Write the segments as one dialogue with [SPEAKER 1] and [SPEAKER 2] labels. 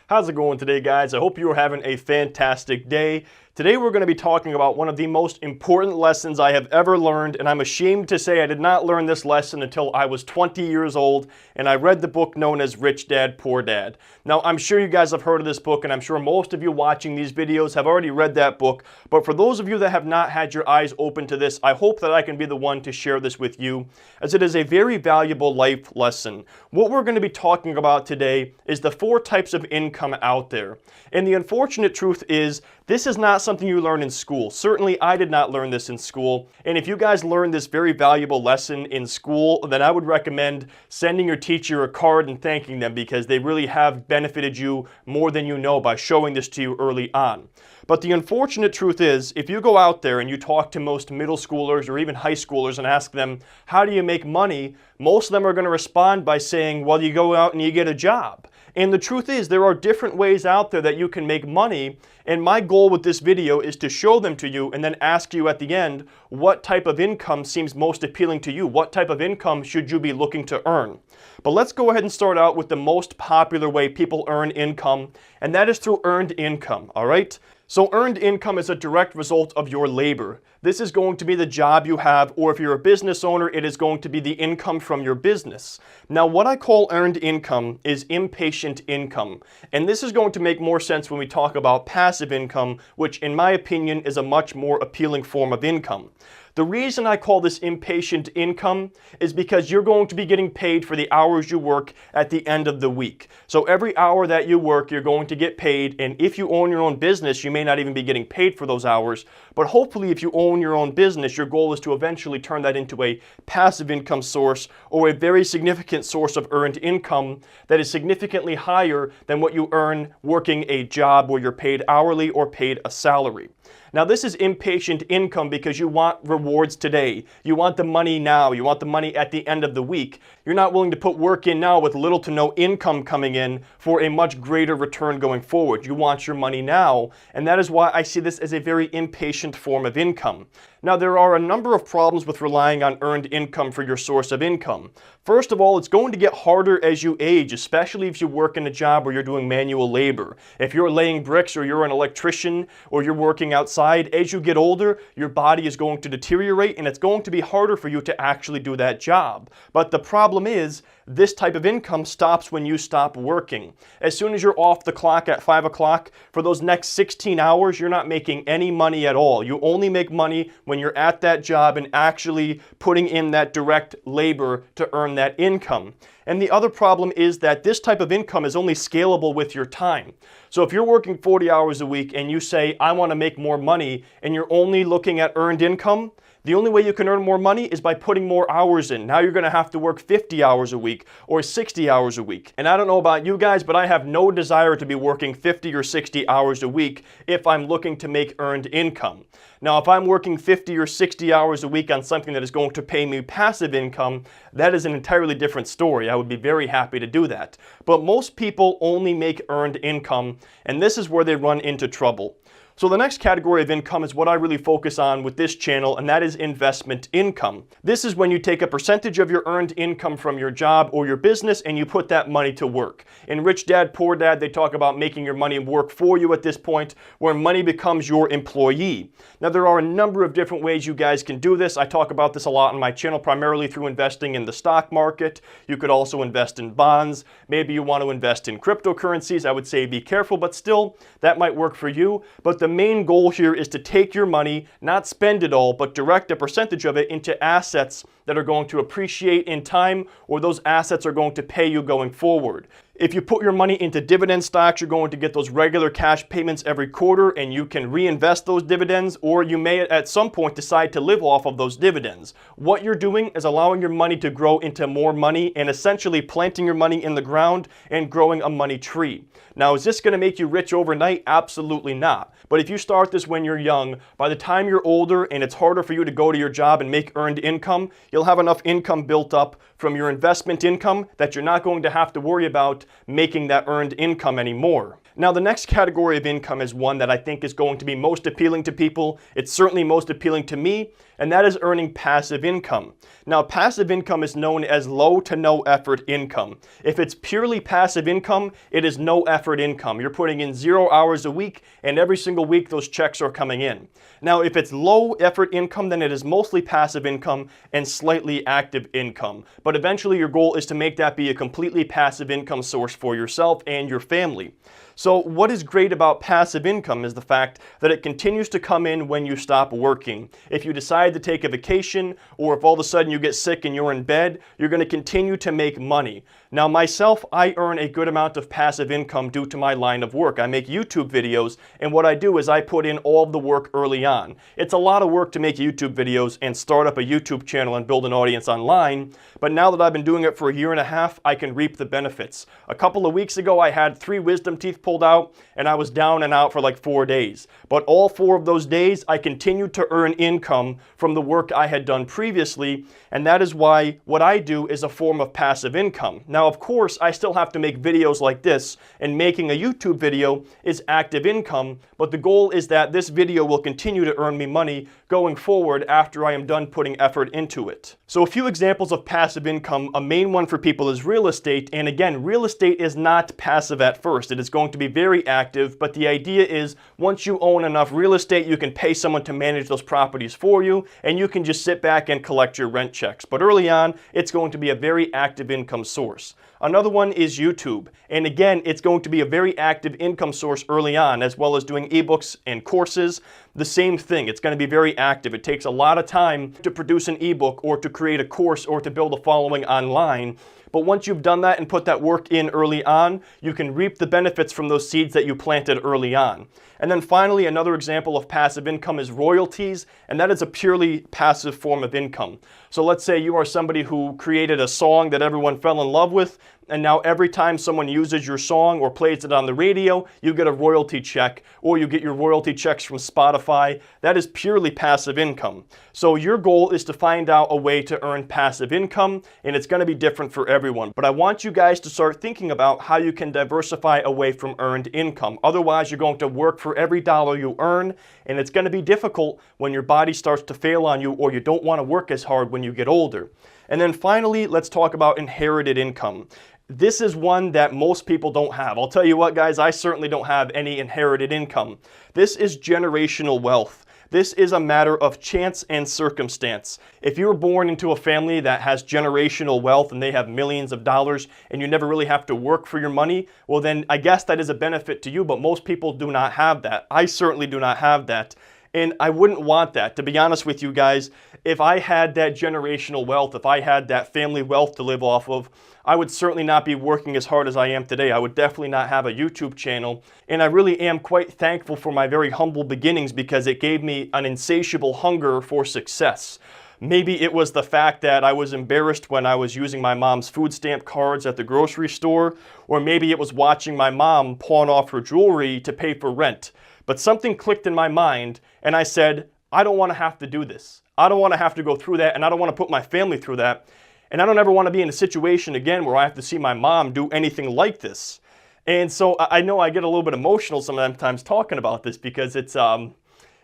[SPEAKER 1] How's it going today, guys? I hope you are having a fantastic day. Today we're going to be talking about one of the most important lessons I have ever learned, and I'm ashamed to say I did not learn this lesson until I was 20 years old, and I read the book known as Rich Dad, Poor Dad. Now, I'm sure you guys have heard of this book, and I'm sure most of you watching these videos have already read that book, but for those of you that have not had your eyes open to this, I hope that I can be the one to share this with you, as it is a very valuable life lesson. What we're going to be talking about today is the 4 types of income out there. And the unfortunate truth is, this is not something you learn in school. Certainly, I did not learn this in school. And if you guys learned this very valuable lesson in school, then I would recommend sending your teacher a card and thanking them, because they really have benefited you more than you know by showing this to you early on. But the unfortunate truth is, if you go out there and you talk to most middle schoolers or even high schoolers and ask them, how do you make money? Most of them are going to respond by saying, well, you go out and you get a job. And the truth is, there are different ways out there that you can make money, and my goal with this video is to show them to you and then ask you at the end, what type of income seems most appealing to you? What type of income should you be looking to earn? But let's go ahead and start out with the most popular way people earn income, and that is through earned income, all right? So earned income is a direct result of your labor. This is going to be the job you have, or if you're a business owner, it is going to be the income from your business. Now, what I call earned income is impatient income. And this is going to make more sense when we talk about passive income, which in my opinion is a much more appealing form of income. The reason I call this impatient income is because you're going to be getting paid for the hours you work at the end of the week. So every hour that you work, you're going to get paid, and if you own your own business, you may not even be getting paid for those hours, but hopefully if you own your own business, your goal is to eventually turn that into a passive income source or a very significant source of earned income that is significantly higher than what you earn working a job where you're paid hourly or paid a salary. Now, this is impatient income because you want rewards today. You want the money now. You want the money at the end of the week. You're not willing to put work in now with little to no income coming in for a much greater return going forward. You want your money now, and that is why I see this as a very impatient form of income. Now, there are a number of problems with relying on earned income for your source of income. First of all, it's going to get harder as you age, especially if you work in a job where you're doing manual labor. If you're laying bricks or you're an electrician or you're working outside, as you get older, your body is going to deteriorate and it's going to be harder for you to actually do that job. But the problem is, this type of income stops when you stop working. As soon as you're off the clock at 5 o'clock, for those next 16 hours, you're not making any money at all. You only make money when you're at that job and actually putting in that direct labor to earn that income. And the other problem is that this type of income is only scalable with your time. So if you're working 40 hours a week and you say, I want to make more money, and you're only looking at earned income, the only way you can earn more money is by putting more hours in. Now you're going to have to work 50 hours a week or 60 hours a week. And I don't know about you guys, but I have no desire to be working 50 or 60 hours a week if I'm looking to make earned income. Now, if I'm working 50 or 60 hours a week on something that is going to pay me passive income, that is an entirely different story. I would be very happy to do that. But most people only make earned income, and this is where they run into trouble. So the next category of income is what I really focus on with this channel, and that is investment income. This is when you take a percentage of your earned income from your job or your business and you put that money to work. In Rich Dad, Poor Dad, they talk about making your money work for you at this point, where money becomes your employee. Now, there are a number of different ways you guys can do this. I talk about this a lot on my channel, primarily through investing in the stock market. You could also invest in bonds. Maybe you want to invest in cryptocurrencies. I would say be careful, but still, that might work for you. But the main goal here is to take your money, not spend it all, but direct a percentage of it into assets that are going to appreciate in time, or those assets are going to pay you going forward. If you put your money into dividend stocks, you're going to get those regular cash payments every quarter, and you can reinvest those dividends, or you may at some point decide to live off of those dividends. What you're doing is allowing your money to grow into more money and essentially planting your money in the ground and growing a money tree. Now, is this going to make you rich overnight? Absolutely not. But if you start this when you're young, by the time you're older and it's harder for you to go to your job and make earned income, you'll have enough income built up from your investment income that you're not going to have to worry about making that earned income anymore. Now, the next category of income is one that I think is going to be most appealing to people. It's certainly most appealing to me, and that is earning passive income. Now, passive income is known as low to no effort income. If it's purely passive income, it is no effort income. You're putting in 0 hours a week, and every single week those checks are coming in. Now, if it's low effort income, then it is mostly passive income and slightly active income. But eventually your goal is to make that be a completely passive income source for yourself and your family. So what is great about passive income is the fact that it continues to come in when you stop working. If you decide to take a vacation, or if all of a sudden you get sick and you're in bed, you're going to continue to make money. Now myself, I earn a good amount of passive income due to my line of work. I make YouTube videos, and what I do is I put in all of the work early on. It's a lot of work to make YouTube videos and start up a YouTube channel and build an audience online, but now that I've been doing it for 1.5 years, I can reap the benefits. A couple of weeks ago, I had 3 wisdom teeth pulled out, and I was down and out for like 4 days. But all 4 of those days, I continued to earn income from the work I had done previously, and that is why what I do is a form of passive income. Now, of course, I still have to make videos like this, and making a YouTube video is active income, but the goal is that this video will continue to earn me money going forward after I am done putting effort into it. So a few examples of passive income. A main one for people is real estate, and again, real estate is not passive at first. It is going to be very active, but the idea is once you own enough real estate, you can pay someone to manage those properties for you, and you can just sit back and collect your rent checks. But early on, it's going to be a very active income source. Another one is YouTube, and again, it's going to be a very active income source early on, as well as doing ebooks and courses. The same thing, it's going to be very active. It takes a lot of time to produce an ebook or to create a course or to build a following online. But once you've done that and put that work in early on, you can reap the benefits from those seeds that you planted early on. And then finally, another example of passive income is royalties, and that is a purely passive form of income. So let's say you are somebody who created a song that everyone fell in love with, and now every time someone uses your song or plays it on the radio, you get a royalty check, or you get your royalty checks from Spotify. That is purely passive income. So your goal is to find out a way to earn passive income, and it's going to be different for everyone. But I want you guys to start thinking about how you can diversify away from earned income. Otherwise, you're going to work for every dollar you earn, and it's going to be difficult when your body starts to fail on you, or you don't want to work as hard when you get older. And then finally, let's talk about inherited income. This is one that most people don't have. I'll tell you what, guys, I certainly don't have any inherited income. This is generational wealth. This is a matter of chance and circumstance. If you were born into a family that has generational wealth and they have millions of dollars and you never really have to work for your money, well then I guess that is a benefit to you, but most people do not have that. I certainly do not have that. And I wouldn't want that. To be honest with you guys, if I had that generational wealth, if I had that family wealth to live off of, I would certainly not be working as hard as I am today. I would definitely not have a YouTube channel. And I really am quite thankful for my very humble beginnings because it gave me an insatiable hunger for success. Maybe it was the fact that I was embarrassed when I was using my mom's food stamp cards at the grocery store, or maybe it was watching my mom pawn off her jewelry to pay for rent. But something clicked in my mind and I said, I don't want to have to do this. I don't want to have to go through that, and I don't want to put my family through that. And I don't ever want to be in a situation again where I have to see my mom do anything like this. And so I know I get a little bit emotional sometimes talking about this because it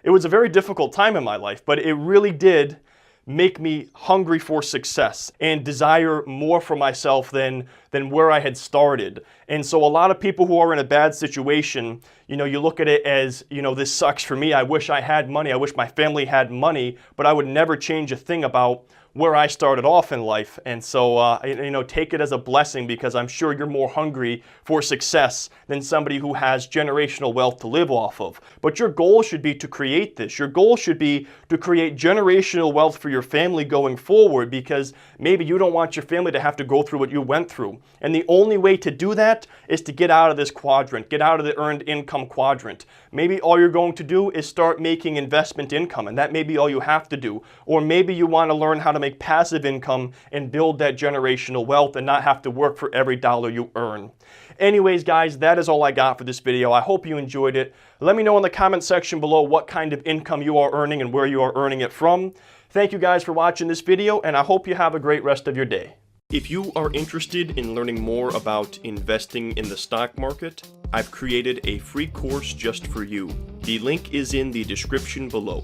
[SPEAKER 1] was a very difficult time in my life, but it really did make me hungry for success and desire more for myself than where I had started. And so a lot of people who are in a bad situation, you know, you look at it as, you know, this sucks for me. I wish I had money. I wish my family had money, but I would never change a thing about where I started off in life. And so, you know, take it as a blessing because I'm sure you're more hungry for success than somebody who has generational wealth to live off of. But your goal should be to create this. Your goal should be to create generational wealth for your family going forward because maybe you don't want your family to have to go through what you went through. And the only way to do that is to get out of this quadrant, get out of the earned income quadrant. Maybe all you're going to do is start making investment income, and that may be all you have to do. Or maybe you want to learn how to make passive income and build that generational wealth and not have to work for every dollar you earn. Anyways, guys, that is all I got for this video. I hope you enjoyed it. Let me know in the comment section below what kind of income you are earning and where you are earning it from. Thank you guys for watching this video, and I hope you have a great rest of your day. If you are interested in learning more about investing in the stock market, I've created a free course just for you. The link is in the description below.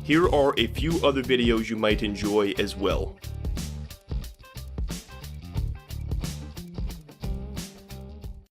[SPEAKER 1] Here are a few other videos you might enjoy as well.